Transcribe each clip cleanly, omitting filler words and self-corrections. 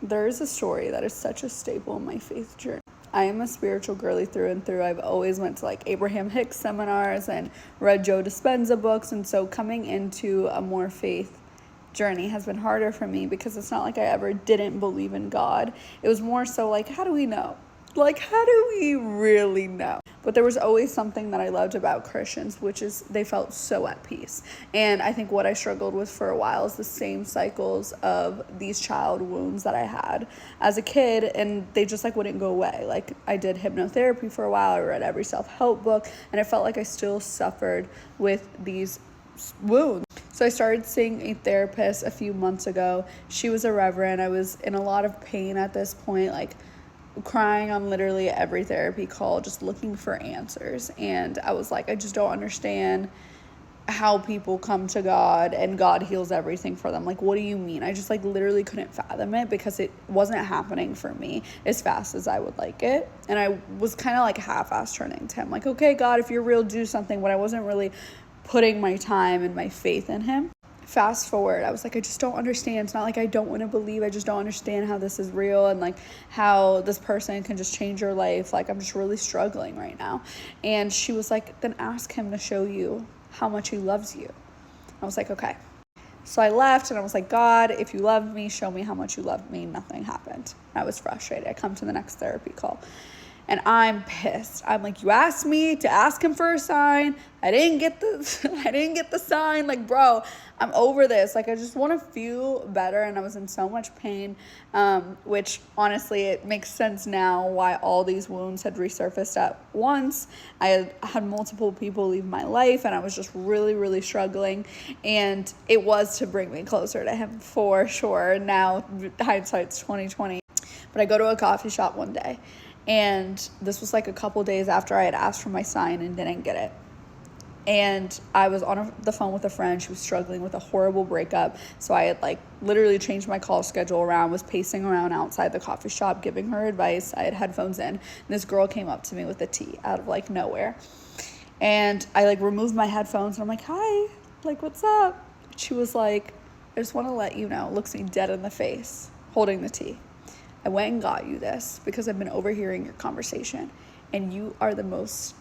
There is a story that is such a staple in my faith journey. I am a spiritual girly through and through. I've always went to like Abraham Hicks seminars and read Joe Dispenza books, and so coming into a more faith journey has been harder for me because it's not like I ever didn't believe in God. It was more so like, how do we know? Like, how do we really know? But there was always something that I loved about Christians, which is they felt so at peace. And I think what I struggled with for a while is the same cycles of these child wounds that I had as a kid, and they just like wouldn't go away. Like, I did hypnotherapy for a while, I read every self-help book, and I felt like I still suffered with these wounds. So I started seeing a therapist a few months ago. She was a reverend. I was in a lot of pain at this point, like crying on literally every therapy call, just looking for answers. And I was like, I just don't understand how people come to God and God heals everything for them. Like, what do you mean? I just like literally couldn't fathom it because it wasn't happening for me as fast as I would like it. And I was kind of like half-ass turning to him, like, okay, God, if you're real, do something. But I wasn't really putting my time and my faith in him. Fast forward, I was like, I just don't understand. It's not like I don't want to believe. I just don't understand how this is real and like how this person can just change your life. Like, I'm just really struggling right now. And she was like, then ask him to show you how much he loves you. I was like, okay. So I left and I was like, God, if you love me, show me how much you love me. Nothing happened. I was frustrated. I come to the next therapy call and I'm pissed. I'm like, you asked me to ask him for a sign. I didn't get the sign. Like, bro, I'm over this. Like, I just want to feel better. And I was in so much pain, which honestly, it makes sense now why all these wounds had resurfaced at once. I had multiple people leave my life and I was just really, really struggling. And it was to bring me closer to him for sure. Now, hindsight's 2020. But I go to a coffee shop one day. And this was like a couple days after I had asked for my sign and didn't get it. And I was on the phone with a friend. She was struggling with a horrible breakup. So I had like literally changed my call schedule around, was pacing around outside the coffee shop, giving her advice. I had headphones in. And this girl came up to me with a tea out of like nowhere. And I like removed my headphones and I'm like, hi, like, what's up? She was like, I just want to let you know, looks me dead in the face, holding the tea. I went and got you this because I've been overhearing your conversation and you are the most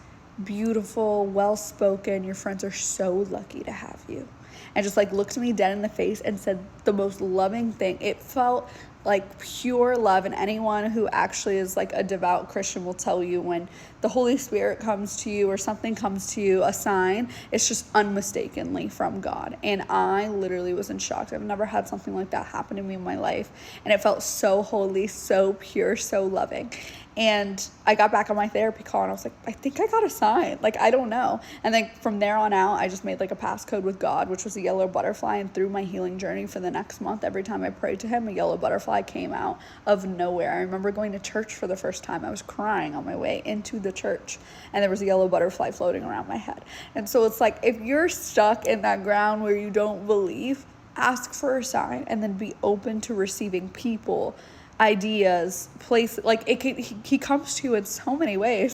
beautiful, well-spoken. Your friends are so lucky to have you. And just like looked me dead in the face and said the most loving thing. It felt like pure love, and anyone who actually is like a devout Christian will tell you when the Holy Spirit comes to you or something comes to you, a sign, it's just unmistakably from God. And I literally was in shock. I've never had something like that happen to me in my life, and it felt so holy, so pure, so loving. And I got back on my therapy call and I was like, I think I got a sign. Like, I don't know. And then from there on out, I just made like a passcode with God, which was a yellow butterfly. And through my healing journey for the next month, every time I prayed to him, a yellow butterfly came out of nowhere. I remember going to church for the first time. I was crying on my way into the church and there was a yellow butterfly floating around my head. And so it's like, if you're stuck in that ground where you don't believe, ask for a sign and then be open to receiving people, ideas, place. Like, he comes to you in so many ways.